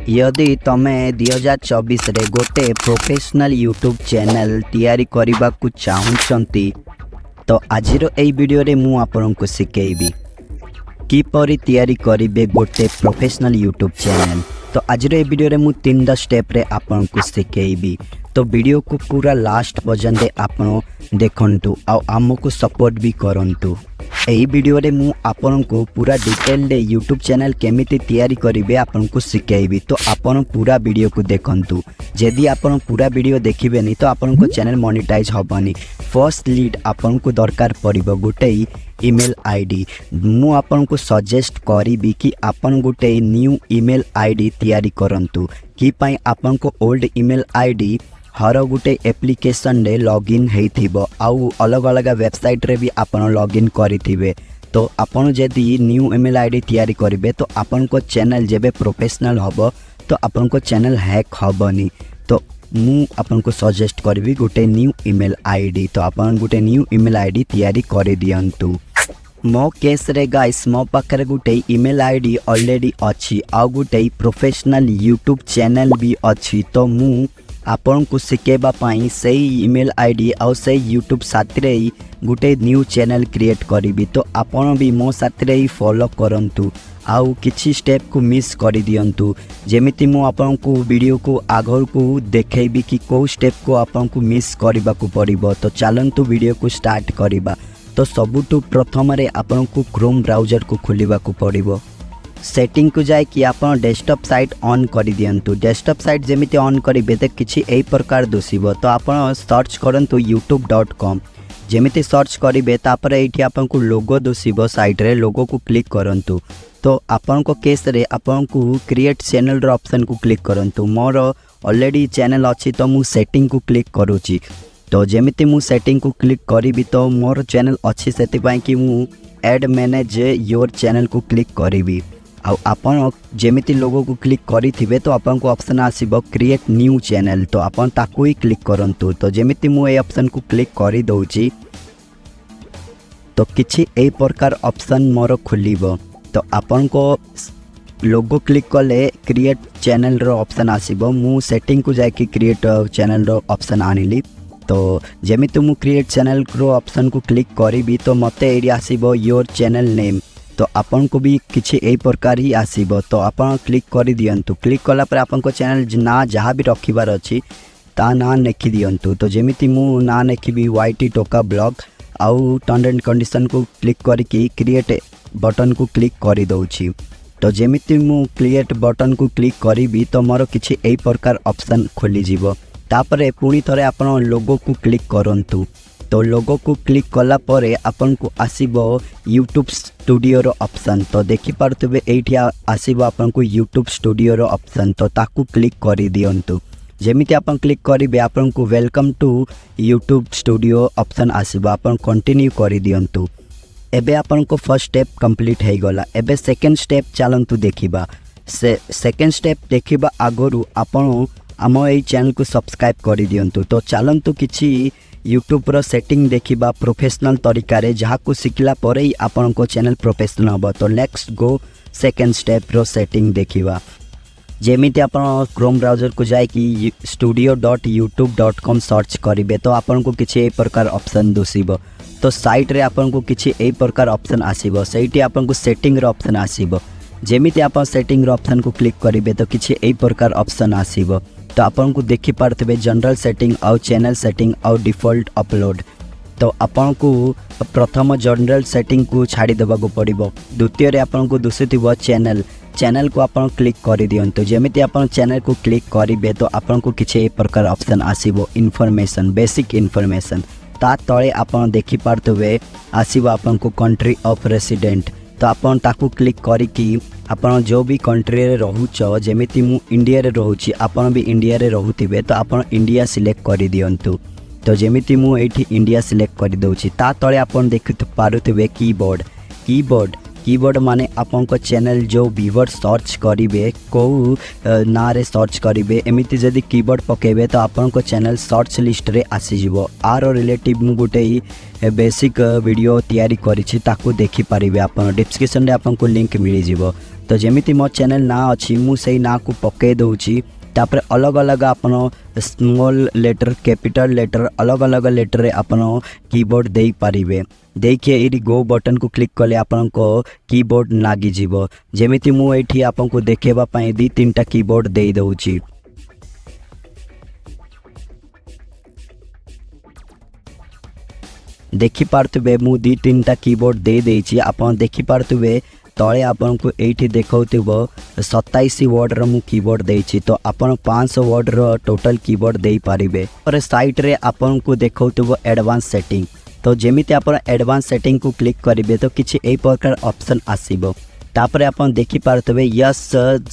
यदि तमे 2024 रे गोटे प्रोफेशनल यूट्यूब चैनल तैयारी करने को चाहूँगी तो आजिर एई वीडियो रे मु आपनको शिखेबी किपरि तैयारी करिवे गोटे प्रोफेशनल यूट्यूब चैनल। तो आजिर ए वीडियो रे मु 3 स्टेप रे आपनको शिखेबी। तो वीडियो को पूरा लास्ट पर्यंत आपण देखंतु आ आमको सपोर्ट भी करंतु। एही वीडियो रे मु आपनको पूरा डिटेल रे यूट्यूब चैनल केमिति तैयारी करिवे आपनको शिखेबी। तो आपण पूरा वीडियो को देखंतु। यदि आपण पूरा वीडियो देखिबेनी तो आपनको चैनल मोनेटाइज होबनी। फर्स्ट लीड आपनको दरकार पड़िबो गोटे ईमेल आईडी। मु आपनको सजेस्ट करिबी कि आपण गोटे न्यू ईमेल आईडी तैयारी करंतु। कि पई आपनको ओल्ड ईमेल आईडी हर गोटे एप्लिकेशन रे लॉगिन हेइथिबो आउ अलग अलग वेबसाइट रे भी आपण लॉगिन करिथिबे। तो आपण जदि न्यू ईमेल आईडी तैयारी करिवे तो आपनको चैनल जेबे प्रोफेशनल हबो तो आपनको चैनल हैक हबनी। तो मु आपनको सजेस्ट करबी गोटे न्यू ईमेल आईडी। तो आपण गोटे न्यू ईमेल आईडी तैयारी करि दियंतु। मो केस रे गाइस मो पाखरे गोटे ईमेल आईडी ऑलरेडी अछि आ गोटे प्रोफेशनल यूट्यूब चैनल भी अछि। तो मु आपन को शिखेबा पाई सही ईमेल आईडी और सही यूट्यूब साथ रे गोटे न्यू चैनल क्रिएट करिबी। तो आपन भी मो साथ रे फॉलो करंतु आउ किछि स्टेप को मिस करि दियंतु। जेमिति मु आपन को वीडियो को आगर को देखेबी कि को स्टेप को आपन को मिस करबा को पड़िबो। तो चलंतु वीडियो को स्टार्ट करिबा। तो सबुटु प्रथम रे आपन को क्रोम ब्राउजर को खोलिबा को पड़िबो। सेटिंग को जाए कि आप डेस्कटॉप साइट ऑन कर दियंतु। डेस्कटॉप साइट जेमिति ऑन करिवे तो किछि एई प्रकार दोसिबो। तो आप सर्च करंतु youtube.com। जेमिति सर्च करिवे तापर एठी आपनको लोगो दोसिबो साइट रे लोगो को क्लिक करंतु। तो आपनको केस रे आपनको क्रिएट चैनल रो ऑप्शन को क्लिक करंतु। मोर ऑलरेडी चैनल अछि तो मु सेटिंग को क्लिक करूची। तो जेमिति मु सेटिंग को क्लिक करिवि तो मोर चैनल अछि सेति पई कि मु ऐड मैनेज योर चैनल को क्लिक करिवि। आपन जेमिति लोगो को क्लिक करिथिबे तो आपन को ऑप्शन आसीबो क्रिएट न्यू चैनल। तो आपन ताकू ही क्लिक करंतु। तो जेमिति मु ए ऑप्शन को क्लिक करि दउची तो किछि ए प्रकार ऑप्शन मोर खुलिबो। तो आपन को लोगो क्लिक कले क्रिएट चैनल रो ऑप्शन आसीबो। मु सेटिंग को जाय कि क्रिएट चैनल रो ऑप्शन आनिली। तो जेमिति मु क्रिएट चैनल रो ऑप्शन को क्लिक करिबी तो मते एडी आसीबो योर चैनल नेम। तो आपन को भी किछि ए प्रकार ही आसीबो। तो आपन क्लिक करि दियंतु। क्लिक कला पर आपन को चैनल ना जहाँ भी रखिबार अछि ता ना लिखि दियंतु। तो जेमिति मु ना लिखिबी वाईटी टोका ब्लॉग आउ टर्म एंड कंडीशन को क्लिक करके क्रिएट बटन को क्लिक करि दउछि। तो जेमिति मु क्रिएट बटन को क्लिक करिबी तो मोर किछि ए प्रकार ऑप्शन खोली जिवो। तापरे पुणी थरे आपन लोगो को क्लिक करंतु। तो लोगो को क्लिक कला परे आपन को आसीबो यूट्यूब स्टूडियो रो ऑप्शन। तो देखि पारतबे एठी आसीबो आपन को यूट्यूब स्टूडियो रो ऑप्शन। तो ताकू क्लिक करि दियंतु। जेमिति आपन क्लिक करिवे आपन को welcome to YouTube studio option आसीबो। आपन कंटिन्यू करि दियंतु। एबे आपन को फर्स्ट स्टेप कंप्लीट हे गला। एबे सेकंड स्टेप चलंतु देखिबा। सेकंड स्टेप देखिबा आगरु आपन आम ए चैनल को सब्सक्राइब करि दियंतु। तो चलंतु किछि यूट्यूब रो सेटिंग देखिबा प्रोफेशनल तरीका रे जहाँ को शिखला पर ही आपन को चैनल प्रोफेशनल हम। तो नेक्स्ट गो सेकंड स्टेप रो सेटिंग देखिबा। जेमिति आपन क्रोम ब्राउजर को जाए कि studio.youtube.com सर्च करिवे तो आपन को किछि ए प्रकार ऑप्शन दोसिबो। तो साइट रे आपन को किछि ए प्रकार ऑप्शन आसीबो। सेठी आपन को सेटिंग रो ऑप्शन आसीबो। जेमिति आपन सेटिंग रो ऑप्शन को क्लिक करिवे तो किछि ए प्रकार ऑप्शन आसीबो। तो आपन को देखि पारतबे जनरल सेटिंग और चैनल सेटिंग और डिफॉल्ट अपलोड। तो आपन को प्रथम जनरल सेटिंग को छाड़ी देबा को पड़िबो। द्वितीय रे आपन को दुसिथिबो चैनल को आपन क्लिक करि दियंतु। जेमिति आपन चैनल को क्लिक करिवे तो आपन को किछि ए प्रकार ऑप्शन आसीबो इन्फॉर्मेशन बेसिक इन्फॉर्मेशन। ता तळे आपन देखि पारतबे आसीबो आपन को कंट्री ऑफ रेसिडेंट। तो आपन ताकू क्लिक करिकी आपन जो भी कंट्री रे रहूच जेमिति मु इंडिया रे रहूची आपन भी इंडिया रे रहूथिबे तो आपन इंडिया सिलेक्ट करि दियंतु। तो जेमिति मु एठी इंडिया सिलेक्ट करि दउची। ता तळे आपन देखि पारुथिबे कीबोर्ड माने आपन को चैनल जो व्यूअर सर्च करिवे को ना रे सर्च करिवे एमिति जदि कीबोर्ड पकेबे तो आपन को चैनल सर्च लिस्ट रे आसी जिवो। आरो रिलेटिव मु गुटे बेसिक वीडियो तैयारी करिछि ताकू देखि परिबे। आपन डिस्क्रिप्शन रे आपन को लिंक मिलि जिवो। तो जमीती मो चैनल ना अच्छी मुझे ना को पकई दूची तापर अलग अलग आपन स्मॉल लेटर कैपिटल लेटर अलग अलग लेटर रे आपन कीबोर्ड दे पारिबे। देखिए ये गो बटन को क्लिक कले आपन को कीबोर्ड लागी जीवो। जेमिति मु एठी आपन को देखेबा पई दी तीनटा कीबोर्ड दे दउची। देखि पारथुबे मु दी तीनटा कीबोर्ड दे देछि। आपन देखि पारथुबे तले आपन को एठी देखौथिबो 27 वर्ड रो मु कीबोर्ड देछि। तो आपन 500 वर्ड रो टोटल कीबोर्ड दे पारिबे। और साइड रे आपन को देखौथिबो एडवांस सेटिंग। तो जेमिति आपन एडवांस सेटिंग को क्लिक करिवे तो किछि ए प्रकार ऑप्शन आसीबो। तापर आपन देखि पारथबे yes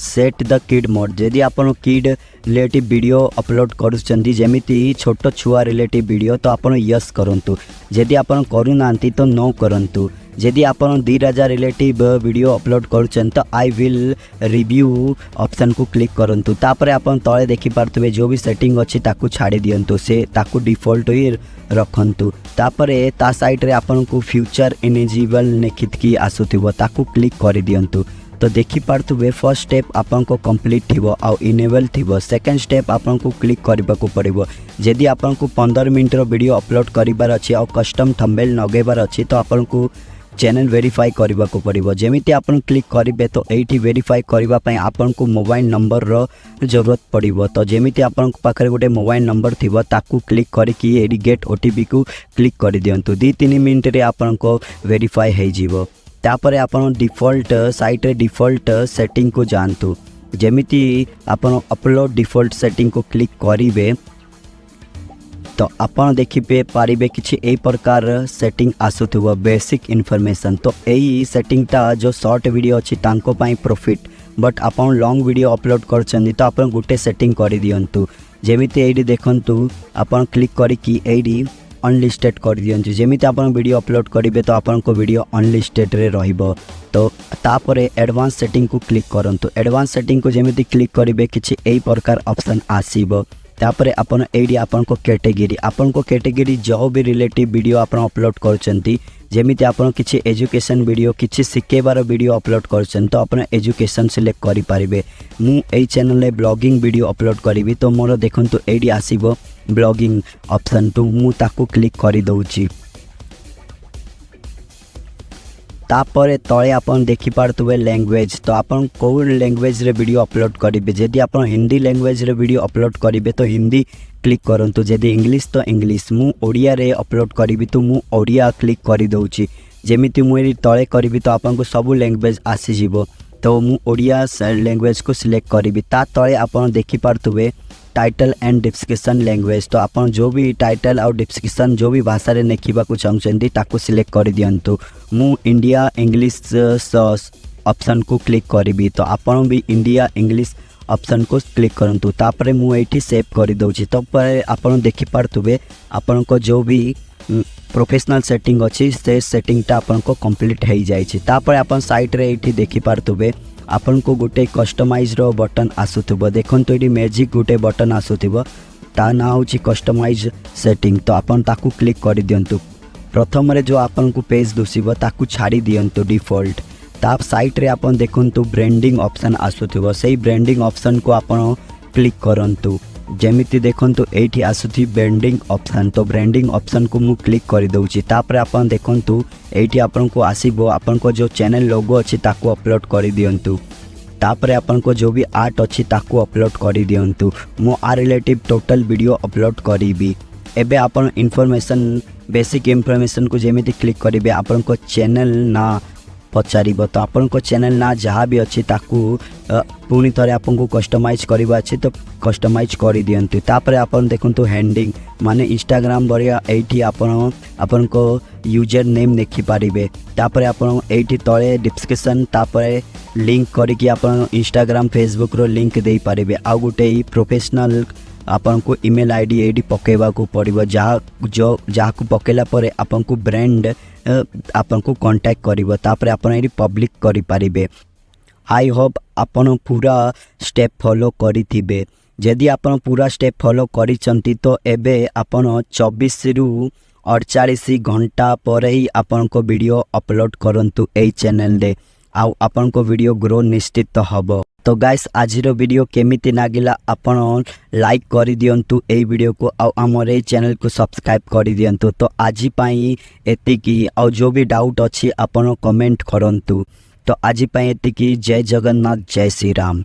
set the kid mode. जदि आपन किड रिलेटिव वीडियो अपलोड करूछंती जेमिति छोट छुआ रिलेटिव वीडियो तो आपन यस करंतु। जदि आपन करू नांती तो नो करंतु। जदि आपन 2000 रिलेटिव वीडियो अपलोड करूछन तो आई विल रिव्यू ऑप्शन को क्लिक करंतु। तापर आपन तळे देखि पारथबे जो भी सेटिंग अछि ताकू छाडी दियंतु से ताकू डिफॉल्ट ही रखंतु। तापरे ता साइड रे आपन को फ्यूचर इनेजिबल नेखित की आसुथिबो ताकू क्लिक कर दियंतु। तो देखि पारथुबे फर्स्ट स्टेप आपन को कंप्लीट थिबो आ इनेबल थिबो। सेकंड स्टेप आपन को क्लिक करबा को पड़िबो। जदि आपन को 15 मिनिट रो वीडियो अपलोड करिबार अछि आ कस्टम थंबनेल नगेबार अछि तो आपन को चैनल वेरीफाई करबा को पड़िबो। जेमिति आपन क्लिक करिवे तो एठी वेरीफाई करबा पई आपन को मोबाइल नंबर रो जरूरत पड़िबो। तो जेमिति आपन पाखरे गोटे मोबाइल नंबर थिबो ताकू क्लिक करिकि एडी गेट ओटीपी को क्लिक कर दियंतु। 2-3 मिनिट रे आपन को वेरीफाई हे जीवो। तापरे आपन डिफॉल्ट साइट रे डिफॉल्ट सेटिंग को जानतु। जेमिति आपन अपलोड डिफॉल्ट सेटिंग को क्लिक करिवे तो आपन देखिपे पारिबे किछि ए प्रकार सेटिंग आसुथुबो बेसिक इन्फॉर्मेशन। तो एई सेटिंगटा जो शॉर्ट वीडियो अछि तांको पई प्रॉफिट बट आपन लॉन्ग वीडियो अपलोड करछन्ती तो आपन गुटे सेटिंग करि दियंतु। जेमिति एडी देखंतु आपन क्लिक करिकि एडी अनलिस्टेड कर दियंतु। जेमिति आपन वीडियो अपलोड करिवे तो आपन को वीडियो अनलिस्टेड रे रहिबो। तो तापरे एडवांस सेटिंग को क्लिक करंतु। एडवांस सेटिंग को जेमिति क्लिक करिवे किछि ए प्रकार ऑप्शन आसीबो। तापरे आपन एडी आपन को कैटेगरी जो भी रिलेटिव वीडियो आपन अपलोड करछन्ती जेमिति आपन किछि एजुकेशन वीडियो किछि सिखेबार वीडियो अपलोड करछन तो आपन एजुकेशन सिलेक्ट करि पारिबे। मु एई चैनल रे ब्लॉगिंग वीडियो अपलोड करिवि तो मोर देखंतु एडी आसीबो ब्लॉगिंग ऑप्शन। तो मु ताकू क्लिक करि दउची। तापरे तळे आपन देखि पारथुबे लैंग्वेज। तो आपन को लैंग्वेज रे वीडियो अपलोड करिवे। जदि आपन हिंदी लैंग्वेज रे वीडियो अपलोड करिवे तो हिंदी क्लिक करंतु। जदि इंग्लिश तो इंग्लिश। मु ओडिया रे अपलोड करिवि तो मु ओडिया क्लिक करि दउची। जेमिति मु एरी तळे करिवि तो आपन को सब लैंग्वेज आसी जिवो। तो मु ओडिया लैंग्वेज को सिलेक्ट करिवि। ता तळे आपन देखि पारथुबे टाइटल एंड डिस्क्रिप्शन लैंग्वेज। तो आपन जो भी टाइटल और डिस्क्रिप्शन जो भी भाषा रे नेखिबा को चाहछन्ती ताकू सिलेक्ट कर दियंतु। मु इंडिया इंग्लिश ऑप्शन को क्लिक करिवि तो आपन भी इंडिया इंग्लिश ऑप्शन को क्लिक करंतु। तापरे मु एठी सेव कर दउची। तब आपन देखि पारथुबे आपन को जो भी प्रोफेशनल सेटिंग अछि से सेटिंगटा आपन को कंप्लीट हे जाय छी। तापरे आपन साइट रे एठी देखि पारथुबे आपन को गोटे कस्टमाइज रो बटन आसुथबो। देखंतु एडी मैजिक गोटे बटन आसुथबो ता ना होची कस्टमाइज सेटिंग। तो आपन ताकू क्लिक कर दियंतु। प्रथम रे जो आपन को पेज दुसिबो ताकू छाडी दियंतु डिफॉल्ट। ताप साइट रे आपन देखंतु ब्रांडिंग ऑप्शन आसुथबो। सेही ब्रांडिंग ऑप्शन को आपन क्लिक करंतु। जेमिति देखंतु एठी आसुथि ब्रांडिंग ऑप्शन। तो ब्रांडिंग ऑप्शन को मु क्लिक कर दउची। तापर आपन देखंतु एठी आपन को आसीबो आपन को जो चैनल लोगो अछि ताकू अपलोड कर दियंतु। तापर आपन को जो भी आर्ट अछि ताकू अपलोड कर दियंतु। मु आ रिलेटिव टोटल वीडियो अपलोड करिवि। एबे आपन इन्फॉर्मेशन बेसिक इन्फॉर्मेशन को जेमिति क्लिक करिवे आपन को चैनल ना पचारिबो। तो आपन को चैनल ना जहाँ भी अच्छी ताकू पुणी थरे आपन को कस्टमाइज करबा अछि तो कस्टमाइज कर दियंतु। तापर आपन देखंतु हेडिंग माने इंस्टाग्राम बरिया एठी आपन को यूजर नेम देखि पारिबे। तापर आपन एठी तळे डिस्क्रिप्शन तापर लिंक करिकि आपन इंस्टाग्राम फेसबुक रो लिंक देई पारिबे। आ गुटे प्रोफेशनल आपन को ईमेल आईडी एडी पकेबा को पड़िबो। जहाँ को पकेला परे आपन को ब्रांड आपन को कांटेक्ट करिवो। तापर आपन एडी पब्लिक करि पारिबे। आई होप आपन पूरा स्टेप फॉलो करिथिबे। यदि आपन पूरा स्टेप फॉलो करिसंती तो एबे आपन 24 रु 48 घंटा पर ही आपन को वीडियो अपलोड करंतु ए चैनल रे। आउ आपन को वीडियो ग्रो निश्चित हबो। तो गाइस आजिरो वीडियो केमिति नागिला आपण लाइक करि दियंतु ए वीडियो को आउ हमर ए चैनल को सब्सक्राइब करि दियंतु। तो आजि पई एतिकी आउ जो भी डाउट अछि आपण कमेंट करंतु। तो आजि पई एतिकी जय जगन्नाथ जय श्री राम।